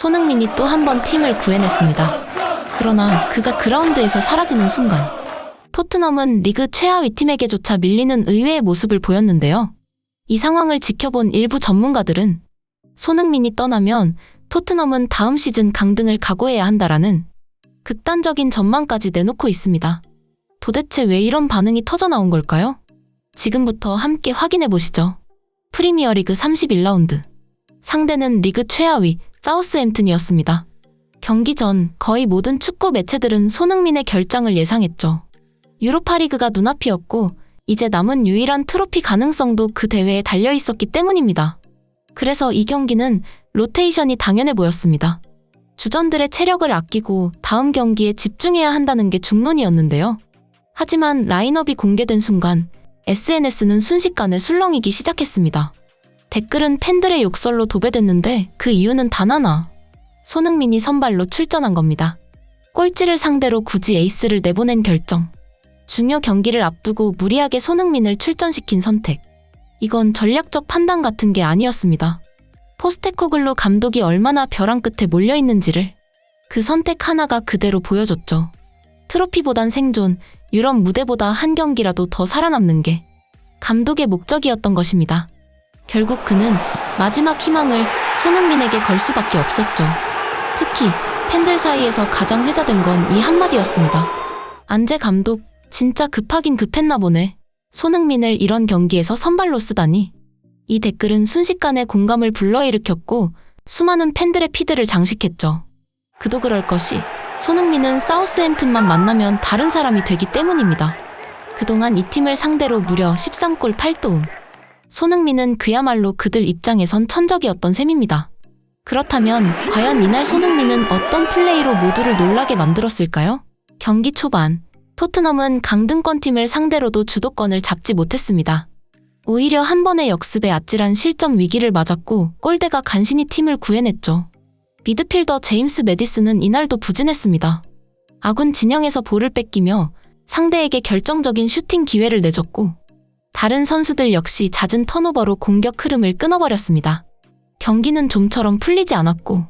손흥민이 또 한 번 팀을 구해냈습니다. 그러나 그가 그라운드에서 사라지는 순간 토트넘은 리그 최하위 팀에게조차 밀리는 의외의 모습을 보였는데요. 이 상황을 지켜본 일부 전문가들은 손흥민이 떠나면 토트넘은 다음 시즌 강등을 각오해야 한다라는 극단적인 전망까지 내놓고 있습니다. 도대체 왜 이런 반응이 터져나온 걸까요? 지금부터 함께 확인해 보시죠. 프리미어리그 31라운드. 상대는 리그 최하위 사우스햄튼이었습니다. 경기 전 거의 모든 축구 매체들은 손흥민의 결장을 예상했죠. 유로파리그가 눈앞이었고 이제 남은 유일한 트로피 가능성도 그 대회에 달려 있었기 때문입니다. 그래서 이 경기는 로테이션이 당연해 보였습니다. 주전들의 체력을 아끼고 다음 경기에 집중해야 한다는 게 중론이었는데요. 하지만 라인업이 공개된 순간 SNS는 순식간에 술렁이기 시작했습니다. 댓글은 팬들의 욕설로 도배됐는데 그 이유는 단 하나. 손흥민이 선발로 출전한 겁니다. 꼴찌를 상대로 굳이 에이스를 내보낸 결정. 중요 경기를 앞두고 무리하게 손흥민을 출전시킨 선택. 이건 전략적 판단 같은 게 아니었습니다. 포스테코글루 감독이 얼마나 벼랑 끝에 몰려있는지를 그 선택 하나가 그대로 보여줬죠. 트로피보단 생존, 유럽 무대보다 한 경기라도 더 살아남는 게 감독의 목적이었던 것입니다. 결국 그는 마지막 희망을 손흥민에게 걸 수밖에 없었죠. 특히 팬들 사이에서 가장 회자된 건 이 한마디였습니다. 안제 감독, 진짜 급하긴 급했나 보네. 손흥민을 이런 경기에서 선발로 쓰다니. 이 댓글은 순식간에 공감을 불러일으켰고 수많은 팬들의 피드를 장식했죠. 그도 그럴 것이 손흥민은 사우스햄튼만 만나면 다른 사람이 되기 때문입니다. 그동안 이 팀을 상대로 무려 13골 8도움. 손흥민은 그야말로 그들 입장에선 천적이었던 셈입니다. 그렇다면 과연 이날 손흥민은 어떤 플레이로 모두를 놀라게 만들었을까요? 경기 초반 토트넘은 강등권 팀을 상대로도 주도권을 잡지 못했습니다. 오히려 한 번의 역습에 아찔한 실점 위기를 맞았고 골대가 간신히 팀을 구해냈죠. 미드필더 제임스 매디슨은 이날도 부진했습니다. 아군 진영에서 볼을 뺏기며 상대에게 결정적인 슈팅 기회를 내줬고 다른 선수들 역시 잦은 턴오버로 공격 흐름을 끊어버렸습니다. 경기는 좀처럼 풀리지 않았고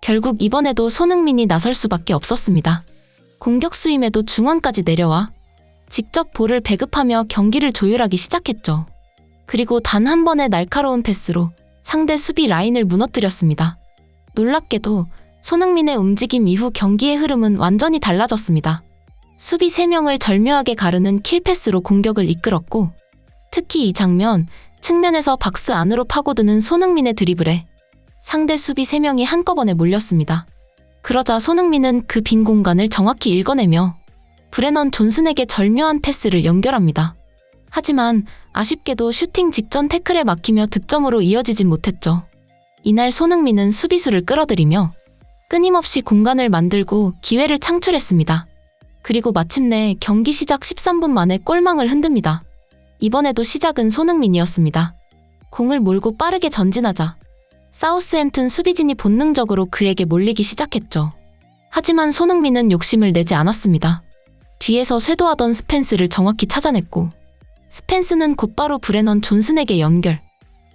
결국 이번에도 손흥민이 나설 수밖에 없었습니다. 공격 수임에도 중원까지 내려와 직접 볼을 배급하며 경기를 조율하기 시작했죠. 그리고 단 한 번의 날카로운 패스로 상대 수비 라인을 무너뜨렸습니다. 놀랍게도 손흥민의 움직임 이후 경기의 흐름은 완전히 달라졌습니다. 수비 3명을 절묘하게 가르는 킬패스로 공격을 이끌었고 특히 이 장면, 측면에서 박스 안으로 파고드는 손흥민의 드리블에 상대 수비 3명이 한꺼번에 몰렸습니다. 그러자 손흥민은 그 빈 공간을 정확히 읽어내며 브레넌 존슨에게 절묘한 패스를 연결합니다. 하지만 아쉽게도 슈팅 직전 태클에 막히며 득점으로 이어지진 못했죠. 이날 손흥민은 수비수를 끌어들이며 끊임없이 공간을 만들고 기회를 창출했습니다. 그리고 마침내 경기 시작 13분 만에 골망을 흔듭니다. 이번에도 시작은 손흥민이었습니다. 공을 몰고 빠르게 전진하자 사우스햄튼 수비진이 본능적으로 그에게 몰리기 시작했죠. 하지만 손흥민은 욕심을 내지 않았습니다. 뒤에서 쇄도하던 스펜스를 정확히 찾아냈고 스펜스는 곧바로 브레넌 존슨에게 연결.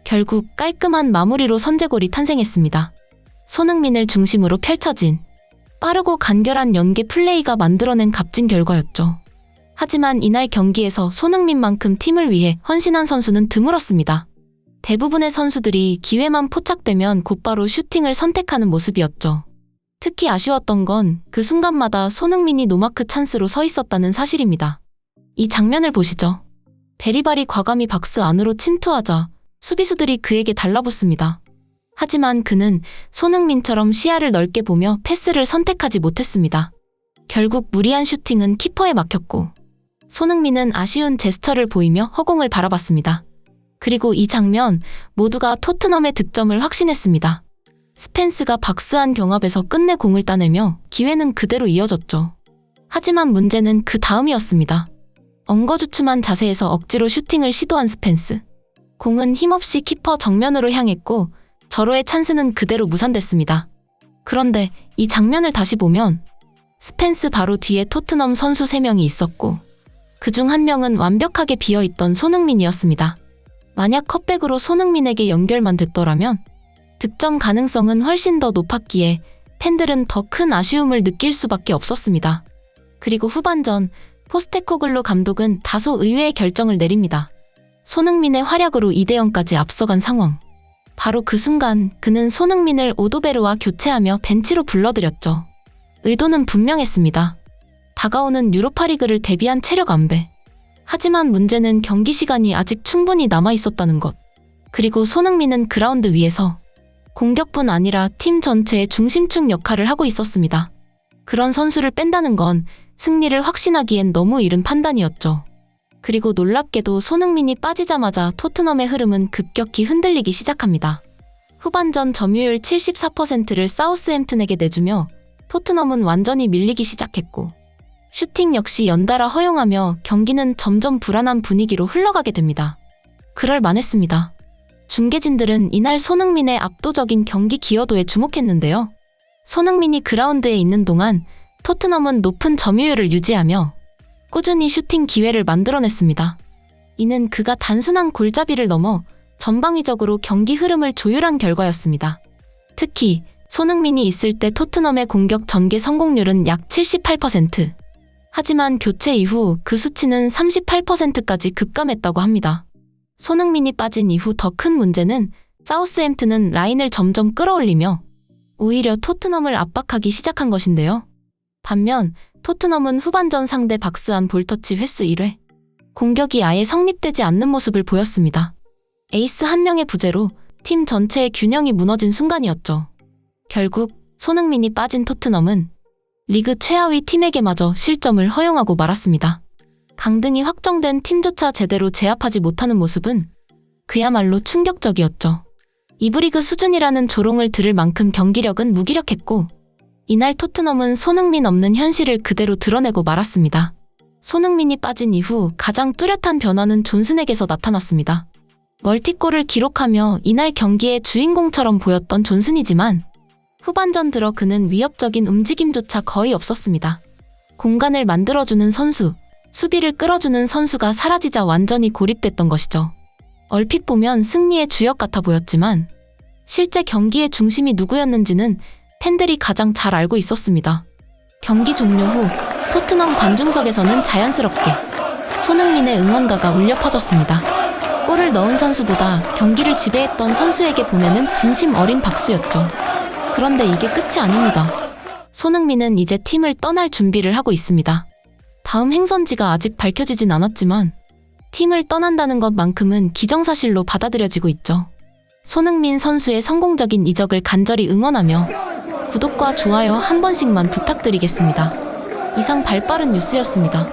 결국 깔끔한 마무리로 선제골이 탄생했습니다. 손흥민을 중심으로 펼쳐진 빠르고 간결한 연계 플레이가 만들어낸 값진 결과였죠. 하지만 이날 경기에서 손흥민만큼 팀을 위해 헌신한 선수는 드물었습니다. 대부분의 선수들이 기회만 포착되면 곧바로 슈팅을 선택하는 모습이었죠. 특히 아쉬웠던 건 그 순간마다 손흥민이 노마크 찬스로 서 있었다는 사실입니다. 이 장면을 보시죠. 베리발이 과감히 박스 안으로 침투하자 수비수들이 그에게 달라붙습니다. 하지만 그는 손흥민처럼 시야를 넓게 보며 패스를 선택하지 못했습니다. 결국 무리한 슈팅은 키퍼에 막혔고 손흥민은 아쉬운 제스처를 보이며 허공을 바라봤습니다. 그리고 이 장면 모두가 토트넘의 득점을 확신했습니다. 스펜스가 박스안 경합에서 끝내 공을 따내며 기회는 그대로 이어졌죠. 하지만 문제는 그 다음이었습니다. 엉거주춤한 자세에서 억지로 슈팅을 시도한 스펜스. 공은 힘없이 키퍼 정면으로 향했고 절호의 찬스는 그대로 무산됐습니다. 그런데 이 장면을 다시 보면 스펜스 바로 뒤에 토트넘 선수 3명이 있었고 그중 한 명은 완벽하게 비어있던 손흥민이었습니다. 만약 컷백으로 손흥민에게 연결만 됐더라면 득점 가능성은 훨씬 더 높았기에 팬들은 더 큰 아쉬움을 느낄 수밖에 없었습니다. 그리고 후반전 포스테코글루 감독은 다소 의외의 결정을 내립니다. 손흥민의 활약으로 2대0까지 앞서간 상황. 바로 그 순간 그는 손흥민을 오도베르와 교체하며 벤치로 불러들였죠. 의도는 분명했습니다. 다가오는 유로파리그를 대비한 체력 안배. 하지만 문제는 경기 시간이 아직 충분히 남아있었다는 것. 그리고 손흥민은 그라운드 위에서 공격뿐 아니라 팀 전체의 중심축 역할을 하고 있었습니다. 그런 선수를 뺀다는 건 승리를 확신하기엔 너무 이른 판단이었죠. 그리고 놀랍게도 손흥민이 빠지자마자 토트넘의 흐름은 급격히 흔들리기 시작합니다. 후반전 점유율 74%를 사우스햄튼에게 내주며 토트넘은 완전히 밀리기 시작했고 슈팅 역시 연달아 허용하며 경기는 점점 불안한 분위기로 흘러가게 됩니다. 그럴 만했습니다. 중계진들은 이날 손흥민의 압도적인 경기 기여도에 주목했는데요. 손흥민이 그라운드에 있는 동안 토트넘은 높은 점유율을 유지하며 꾸준히 슈팅 기회를 만들어냈습니다. 이는 그가 단순한 골잡이를 넘어 전방위적으로 경기 흐름을 조율한 결과였습니다. 특히 손흥민이 있을 때 토트넘의 공격 전개 성공률은 약 78%. 하지만 교체 이후 그 수치는 38%까지 급감했다고 합니다. 손흥민이 빠진 이후 더 큰 문제는 사우스햄튼은 라인을 점점 끌어올리며 오히려 토트넘을 압박하기 시작한 것인데요. 반면 토트넘은 후반전 상대 박스한 볼터치 횟수 1회. 공격이 아예 성립되지 않는 모습을 보였습니다. 에이스 한 명의 부재로 팀 전체의 균형이 무너진 순간이었죠. 결국 손흥민이 빠진 토트넘은 리그 최하위 팀에게마저 실점을 허용하고 말았습니다. 강등이 확정된 팀조차 제대로 제압하지 못하는 모습은 그야말로 충격적이었죠. 2부 리그 수준이라는 조롱을 들을 만큼 경기력은 무기력했고 이날 토트넘은 손흥민 없는 현실을 그대로 드러내고 말았습니다. 손흥민이 빠진 이후 가장 뚜렷한 변화는 존슨에게서 나타났습니다. 멀티골을 기록하며 이날 경기의 주인공처럼 보였던 존슨이지만 후반전 들어 그는 위협적인 움직임조차 거의 없었습니다. 공간을 만들어주는 선수, 수비를 끌어주는 선수가 사라지자 완전히 고립됐던 것이죠. 얼핏 보면 승리의 주역 같아 보였지만 실제 경기의 중심이 누구였는지는 팬들이 가장 잘 알고 있었습니다. 경기 종료 후 토트넘 관중석에서는 자연스럽게 손흥민의 응원가가 울려 퍼졌습니다. 골을 넣은 선수보다 경기를 지배했던 선수에게 보내는 진심 어린 박수였죠. 그런데 이게 끝이 아닙니다. 손흥민은 이제 팀을 떠날 준비를 하고 있습니다. 다음 행선지가 아직 밝혀지진 않았지만 팀을 떠난다는 것만큼은 기정사실로 받아들여지고 있죠. 손흥민 선수의 성공적인 이적을 간절히 응원하며 구독과 좋아요 한 번씩만 부탁드리겠습니다. 이상 발빠른 뉴스였습니다.